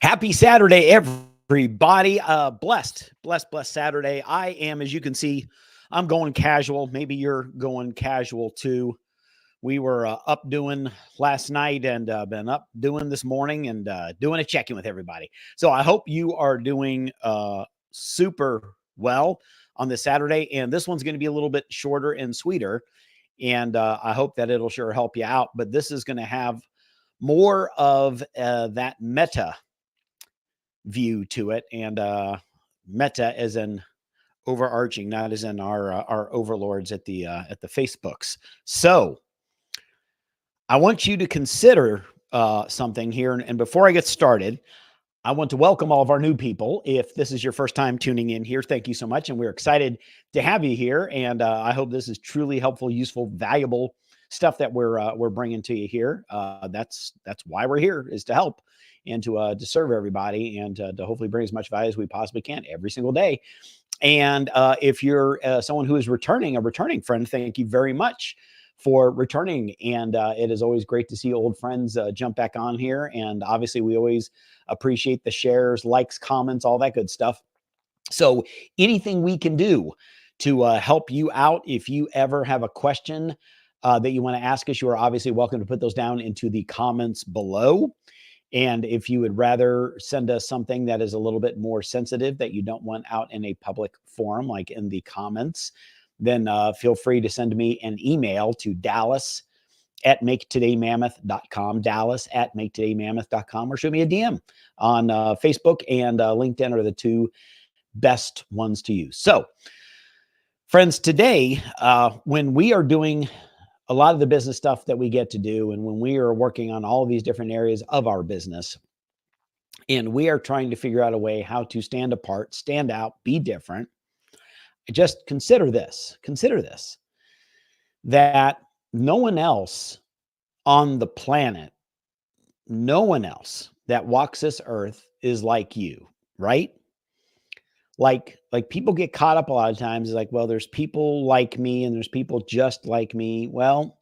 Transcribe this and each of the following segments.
Happy Saturday, everybody. Blessed Saturday. I am, as you can see, I'm going casual. Maybe you're going casual too. We were up doing last night and been up doing this morning and doing a check-in with everybody. So I hope you are doing super well on this Saturday. And this one's going to be a little bit shorter and sweeter. And I hope that it'll sure help you out. But this is going to have more of that meta view to it, and meta as in overarching, not as in our overlords at the Facebooks. So I want you to consider something here, and before I get started, I want to welcome all of our new people. If this is your first time tuning in here, thank you so much, and we're excited to have you here. And I hope this is truly helpful, useful, valuable stuff that we're bringing to you here. That's why we're here, is to help and to serve everybody, and to hopefully bring as much value as we possibly can every single day. And if you're someone who is a returning friend, thank you very much for returning. And it is always great to see old friends jump back on here. And obviously, we always appreciate the shares, likes, comments, all that good stuff. So anything we can do to help you out, if you ever have a question that you want to ask us, you are obviously welcome to put those down into the comments below. And if you would rather send us something that is a little bit more sensitive, that you don't want out in a public forum, like in the comments, then feel free to send me an email to Dallas@maketodaymammoth.com, Dallas@maketodaymammoth.com, or shoot me a DM on Facebook and LinkedIn are the two best ones to use. So, friends, today, when we are doing a lot of the business stuff that we get to do, and when we are working on all of these different areas of our business, and we are trying to figure out a way how to stand apart, stand out, be different, just consider this, that no one else on the planet, no one else that walks this earth is like you, right? Like people get caught up a lot of times, like, well, there's people like me and there's people just like me. Well,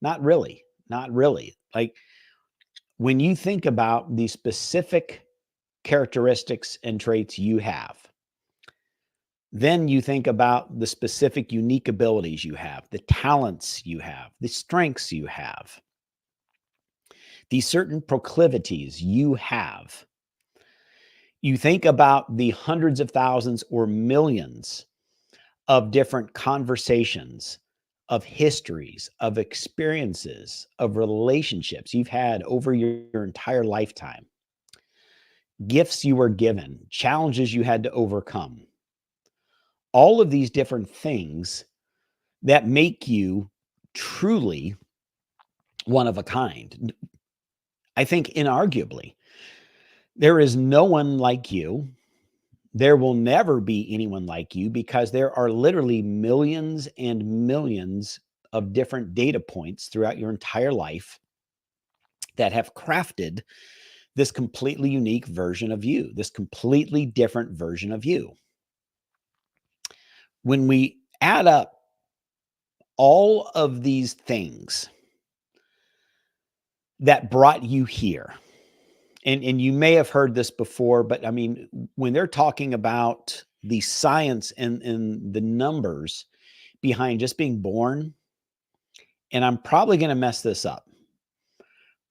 not really. Like, when you think about the specific characteristics and traits you have, then you think about the specific unique abilities you have, the talents you have, the strengths you have, the certain proclivities you have. You think about the hundreds of thousands or millions of different conversations, of histories, of experiences, of relationships you've had over your entire lifetime, gifts you were given, challenges you had to overcome, all of these different things that make you truly one of a kind. I think inarguably, there is no one like you. There will never be anyone like you, because there are literally millions and millions of different data points throughout your entire life that have crafted this completely unique version of you, this completely different version of you. When we add up all of these things that brought you here, and you may have heard this before, but I mean, when they're talking about the science and the numbers behind just being born, and I'm probably going to mess this up,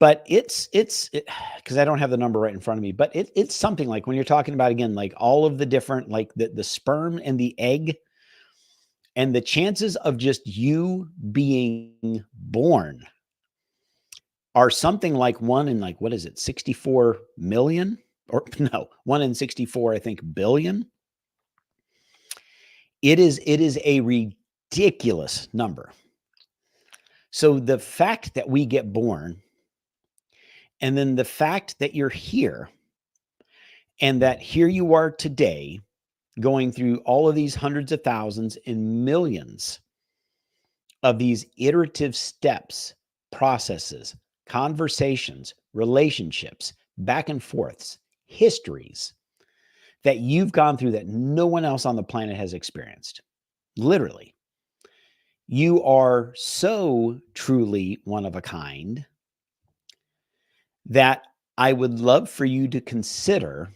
but it's because I don't have the number right in front of me, but it's something like, when you're talking about, again, like all of the different, like the sperm and the egg, and the chances of just you being born are something like 1 in, like, what is it, 64 million? Or no, 1 in 64, I think, billion. It is a ridiculous number. So the fact that we get born, and then the fact that you're here, and that here you are today, going through all of these hundreds of thousands and millions of these iterative steps, processes, conversations, relationships, back and forths, histories that you've gone through that no one else on the planet has experienced. Literally. You are so truly one of a kind that I would love for you to consider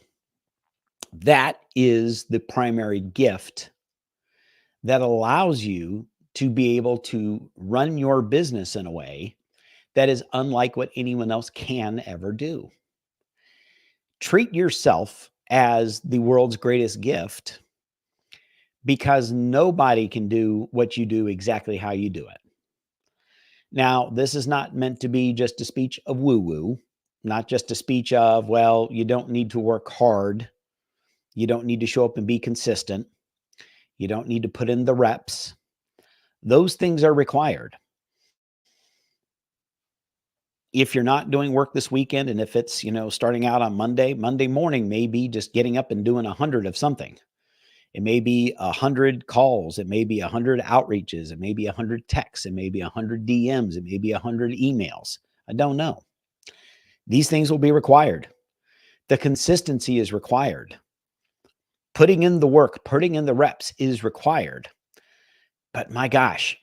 that is the primary gift that allows you to be able to run your business in a way that is unlike what anyone else can ever do. Treat yourself as the world's greatest gift because nobody can do what you do exactly how you do it. Now, this is not meant to be just a speech of woo woo, not just a speech of, well, you don't need to work hard. You don't need to show up and be consistent. You don't need to put in the reps. Those things are required. If you're not doing work this weekend, and if it's, starting out on Monday morning, maybe just getting up and doing 100 of something. It may be 100 calls. It may be 100 outreaches. It may be 100 texts. It may be 100 DMs. It may be 100 emails. I don't know. These things will be required. The consistency is required. Putting in the work, putting in the reps is required. But my gosh,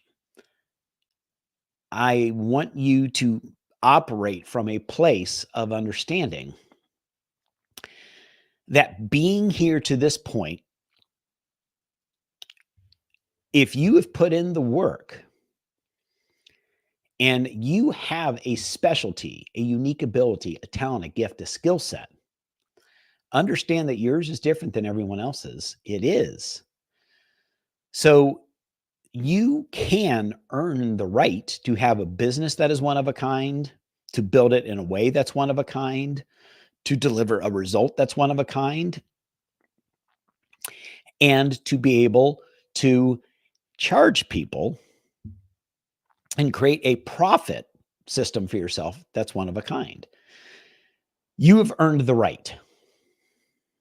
I want you to operate from a place of understanding that being here to this point, if you have put in the work and you have a specialty, a unique ability, a talent, a gift, a skill set, understand that yours is different than everyone else's. It is. So you can earn the right to have a business that is one of a kind, to build it in a way that's one of a kind, to deliver a result that's one of a kind, and to be able to charge people and create a profit system for yourself that's one of a kind. You have earned the right.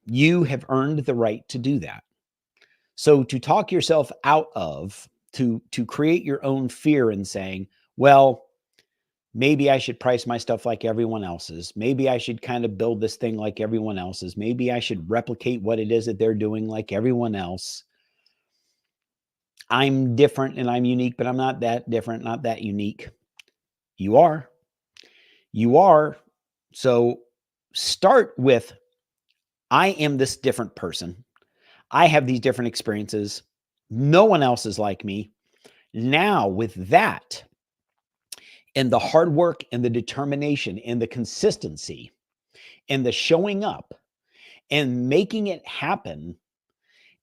You have earned the right to do that. So to talk yourself out of, to create your own fear in saying, well, maybe I should price my stuff like everyone else's. Maybe I should kind of build this thing like everyone else's. Maybe I should replicate what it is that they're doing like everyone else. I'm different and I'm unique, but I'm not that different, not that unique. You are. You are. So start with, I am this different person. I have these different experiences. No one else is like me. Now, with that, and the hard work and the determination and the consistency and the showing up and making it happen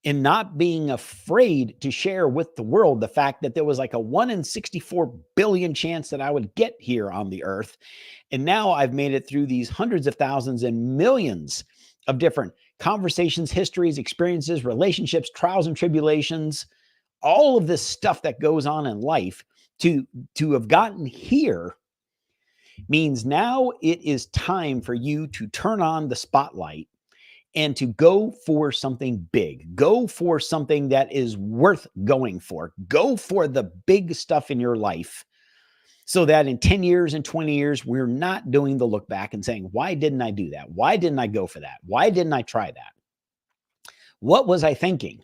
and not being afraid to share with the world the fact that there was like a 1 in 64 billion chance that I would get here on the earth. And now I've made it through these hundreds of thousands and millions of different conversations, histories, experiences, relationships, trials and tribulations, all of this stuff that goes on in life. To have gotten here means now it is time for you to turn on the spotlight and to go for something big. Go for something that is worth going for. Go for the big stuff in your life so that in 10 years and 20 years, we're not doing the look back and saying, why didn't I do that? Why didn't I go for that? Why didn't I try that? What was I thinking?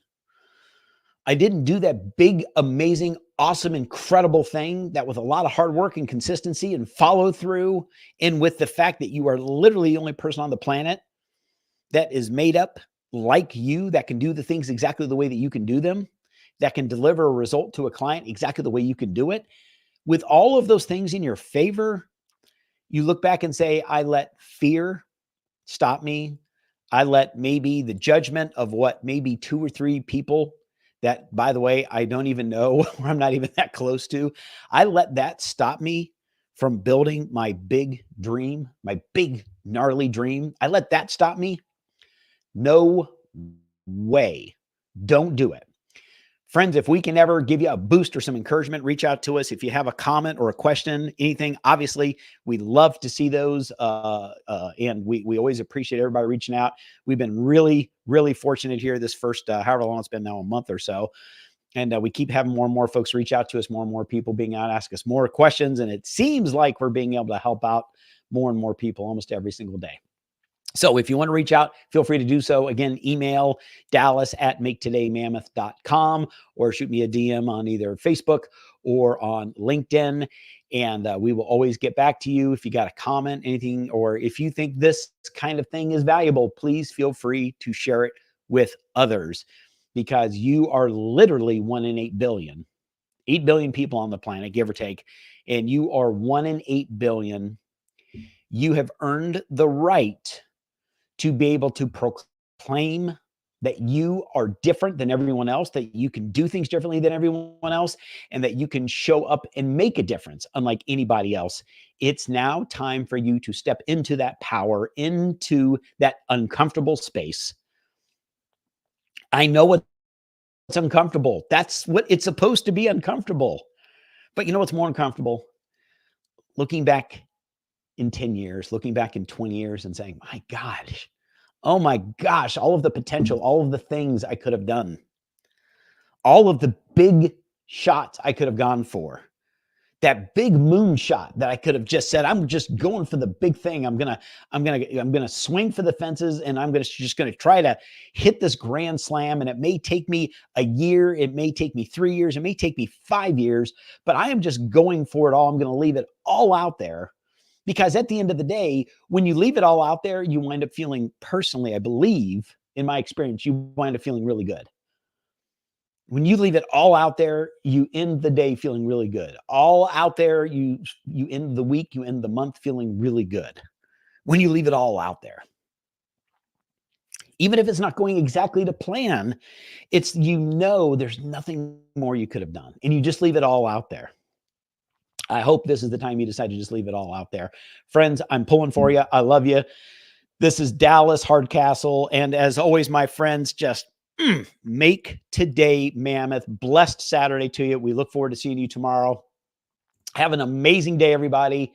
I didn't do that big, amazing, awesome, incredible thing that with a lot of hard work and consistency and follow through, and with the fact that you are literally the only person on the planet that is made up like you, that can do the things exactly the way that you can do them, that can deliver a result to a client exactly the way you can do it. With all of those things in your favor, you look back and say, I let fear stop me. I let maybe the judgment of what maybe 2 or 3 people that, by the way, I don't even know, or I'm not even that close to. I let that stop me from building my big dream, my big gnarly dream. I let that stop me. No way. Don't do it. Friends, if we can ever give you a boost or some encouragement, reach out to us. If you have a comment or a question, anything, obviously, we love to see those. And we always appreciate everybody reaching out. We've been really, really fortunate here this first, however long it's been now, a month or so. And we keep having more and more folks reach out to us, more and more people being out, ask us more questions. And it seems like we're being able to help out more and more people almost every single day. So if you want to reach out, feel free to do so. Again, email dallas@maketodaymammoth.com or shoot me a DM on either Facebook or on LinkedIn. And we will always get back to you if you got a comment, anything, or if you think this kind of thing is valuable, please feel free to share it with others, because you are literally 1 in 8 billion. 8 billion people on the planet, give or take, and you are 1 in 8 billion. You have earned the right to be able to proclaim that you are different than everyone else, that you can do things differently than everyone else, and that you can show up and make a difference unlike anybody else. It's now time for you to step into that power, into that uncomfortable space. I know what's uncomfortable. That's what it's supposed to be, uncomfortable. But you know what's more uncomfortable? Looking back in 10 years, looking back in 20 years and saying, my gosh, oh my gosh, all of the potential, all of the things I could have done, all of the big shots I could have gone for, that big moonshot that I could have just said, I'm just going for the big thing. I'm gonna swing for the fences, and I'm just gonna try to hit this grand slam. And it may take me a year, it may take me 3 years, it may take me 5 years, but I am just going for it all. I'm gonna leave it all out there. Because at the end of the day, when you leave it all out there, you wind up feeling, personally, I believe, in my experience, you wind up feeling really good. When you leave it all out there, you end the day feeling really good. All out there, you end the week, you end the month feeling really good. When you leave it all out there. Even if it's not going exactly to plan, it's, there's nothing more you could have done. And you just leave it all out there. I hope this is the time you decide to just leave it all out there. Friends, I'm pulling for you. I love you. This is Dallas Hardcastle. And as always, my friends, just make today mammoth. Blessed Saturday to you. We look forward to seeing you tomorrow. Have an amazing day, everybody.